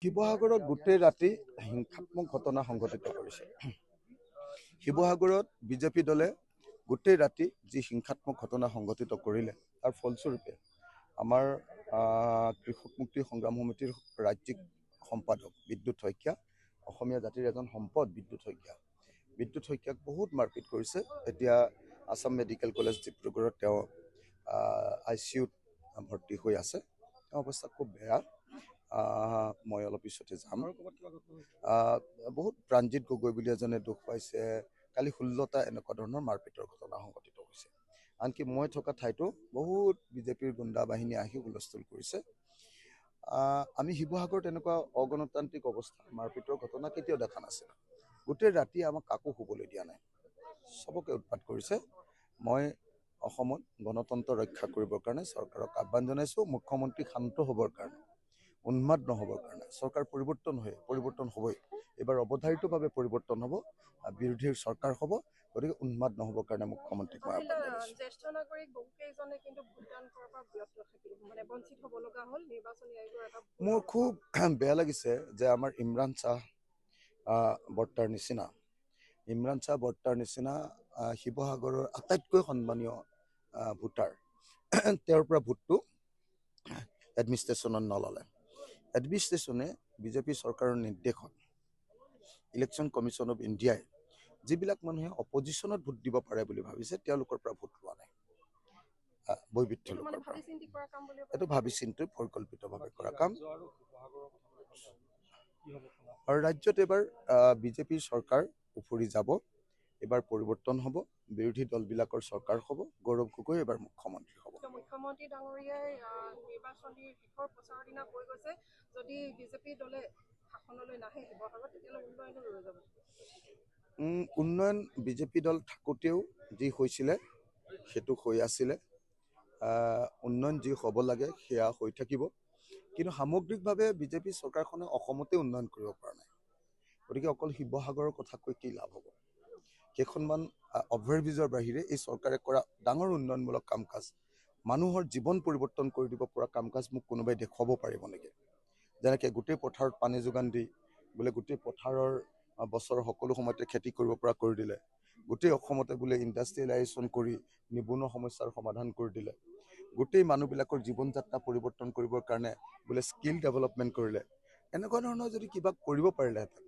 শিৱসাগৰত গোটেই ৰাতি হিংসাত্মক ঘটনা সংঘটিত কৰিছে। শিৱসাগৰত বিজেপি দলে গোটেই ৰাতি যি হিংসাত্মক ঘটনা সংঘটিত কৰিলে তাৰ ফলস্বৰূপে আমাৰ কৃষক মুক্তি সংগ্ৰাম সমিতিৰ ৰাজ্যিক সম্পাদক বিদ্যুৎ শইকীয়া, অসমীয়া জাতিৰ এজন সম্পদ বিদ্যুৎ শইকীয়াক বহুত মাৰপিট কৰিছে। এতিয়া আছাম মেডিকেল কলেজ ডিব্ৰুগড়ত তেওঁ ICUত ভৰ্তি হৈ আছে। তেওঁৰ অৱস্থা খুব বেয়া। মই অলপ পিছতে যাম। বহুত প্ৰাণজিৎ গগৈ বুলি এজনে দুখ পাইছে। কালি 16টা এনেকুৱা ধৰণৰ মাৰপিটৰ ঘটনা সংঘটিত হৈছে। আনকি মই থকা ঠাইতো বহুত বিজেপিৰ গুণ্ডা বাহিনী আহি হুলস্থুল কৰিছে। আমি শিৱসাগৰত এনেকুৱা অগণতান্ত্ৰিক অৱস্থা মাৰপিটৰ ঘটনা কেতিয়াও দেখা নাছিল। গোটেই ৰাতি আমাক কাকো শুবলৈ দিয়া নাই, চবকে উৎপাত কৰিছে। মই অসমত গণতন্ত্ৰ ৰক্ষা কৰিবৰ কাৰণে চৰকাৰক আহ্বান জনাইছোঁ, মুখ্যমন্ত্ৰী শান্ত হ'বৰ কাৰণে, উন্মাদ নহ'বৰ কাৰণে। চৰকাৰ পৰিৱৰ্তন হ'বই। এইবাৰ অৱধাৰিতভাৱে পৰিৱৰ্তন হ'ব, বিৰোধীৰ চৰকাৰ হ'ব। গতিকে উন্মাদ নহ'বৰ কাৰণে মুখ্যমন্ত্ৰীক মই আহ্বান জনাইছোঁ। জ্যেষ্ঠ নাগৰিক বহুকেইজনে কিন্তু ভোটদান কৰাৰ পৰা বিৰত থাকিল, মানে বঞ্চিত হ'ব লগা হ'ল। নিৰ্বাচনী আয়োগৰ এটা মোৰ খুব বেয়া লাগিছে যে আমাৰ ইমৰান শ্বাহ বৰ্তাৰ নিচিনা শিৱসাগৰৰ আটাইতকৈ সন্মানীয় ভোটাৰ, তেওঁৰ পৰা ভোটটো এডমিনিষ্ট্ৰেশ্যনত নল'লে। এডমিনিষ্ট্ৰেশ্যনে বিজেপি চৰকাৰৰ নিৰ্দেশত ইলেকশ্যন কমিশ্যন অফ ইণ্ডিয়াই যিবিলাক মানুহে অপজিশ্যনত ভোট দিব পাৰে বুলি ভাবিছে তেওঁলোকৰ পৰা ভোট লোৱা নাই। বৈবিধ্য লোকৰ পৰা এইটো ভাবি চিন্তি পৰিকল্পিতভাৱে কৰা কাম। আৰু ৰাজ্যত এইবাৰ বিজেপিৰ চৰকাৰ উফৰি যাব। এইবাৰ পৰিৱৰ্তন হ'ব, বিৰোধী দলবিলাকৰ চৰকাৰ হ'ব, গৌৰৱ গগৈ এইবাৰ মুখ্যমন্ত্ৰী হ'ব। মুখ্যমন্ত্ৰী ডাঙৰীয়াই নিৰ্বাচনীৰ শেষৰ প্ৰচাৰৰ দিনা কৈ গৈছে, যদি বিজেপি দলে শাসনলৈ নাহে শিৱসাগৰত তেতিয়াহ'লে উন্নয়নো ৰৈ যাব। উন্নয়ন বিজেপি দল থাকোঁতেও যি হৈছিলে সেইটো হৈ আছিলে। উন্নয়ন যি হ'ব লাগে সেয়া হৈ থাকিব। কিন্তু সামগ্ৰিকভাৱে বিজেপি চৰকাৰখনে অসমতে উন্নয়ন কৰিব পৰা নাই। গতিকে অকল শিৱসাগৰৰ কথা কৈ কি লাভ হ'ব? কেইখনমান অভাৰব্ৰিজৰ বাহিৰে এই চৰকাৰে কৰা ডাঙৰ উন্নয়নমূলক কাম কাজ, মানুহৰ জীৱন পৰিৱৰ্তন কৰি দিব পৰা কাম কাজ মোক কোনোবাই দেখুৱাব পাৰিব নেকি? যেনেকৈ গোটেই পথাৰত পানী যোগান দি বোলে গোটেই পথাৰৰ বছৰৰ সকলো সময়তে খেতি কৰিব পৰা কৰি দিলে। গোটেই অসমতে বোলে ইণ্ডাষ্ট্ৰিয়েলাইজেশ্যন কৰি নিবনুৱা সমস্যাৰ সমাধান কৰি দিলে। গোটেই মানুহবিলাকৰ জীৱন যাত্ৰা পৰিৱৰ্তন কৰিবৰ কাৰণে বোলে স্কিল ডেভেলপমেণ্ট কৰিলে। এনেকুৱা ধৰণৰ যদি কিবা কৰিব পাৰিলেহেঁতেন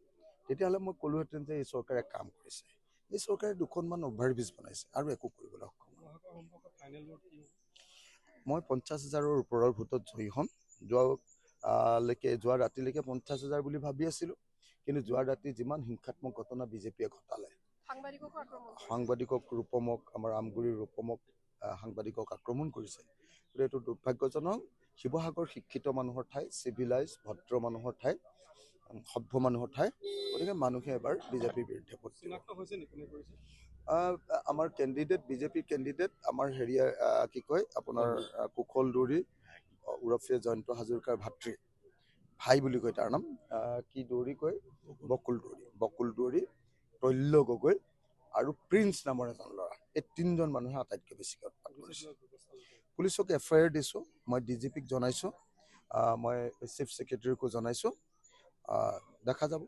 তেতিয়াহ'লে মই ক'লোহেঁতেন যে এই চৰকাৰে কাম কৰিছে। এই চৰকাৰে দুখনমান অভাৰব্ৰিজ বনাইছে আৰু একো কৰিবলৈ সক্ষম নহয়। মই 50,000ৰ ওপৰৰ ভোটত জয়ী হ'ম। যোৱা ৰাতিলৈকে 50,000 বুলি ভাবি আছিলোঁ, কিন্তু যোৱা ৰাতি যিমান হিংসাত্মক ঘটনা বিজেপিয়ে ঘটালে, সাংবাদিকক ৰূপমক, আমাৰ আমগুৰিৰ ৰূপমক সাংবাদিকক আক্ৰমণ কৰিছে। গতিকে এইটো দুৰ্ভাগ্যজনক। শিৱসাগৰ শিক্ষিত মানুহৰ ঠাই, চিভিলাইজ ভদ্ৰ মানুহৰ ঠাই, সভ্য মানুহৰ ঠাই। গতিকে মানুহে এবাৰ বিজেপিৰ বিৰুদ্ধে ভোট দিব। আমাৰ কেণ্ডিডেট, বিজেপিৰ কেণ্ডিডেট আমাৰ আপোনাৰ কুশল দৌৰী ওৰফে জয়ন্ত হাজৰিকাৰ ভাই বুলি কয় তাৰ নাম, কি দৌৰী কয়, বকুল দৌৰী, তৈল্য গগৈ আৰু প্ৰিন্স নামৰ এজন ল'ৰা। এই 3জন মানুহে আটাইতকৈ বেছিকৈ উৎপাত কৰিছে। পুলিচক FIR দিছোঁ, মই DGPক জনাইছোঁ, মই চিফ ছেক্ৰেটাৰীকো জনাইছোঁ। দেখা যাব।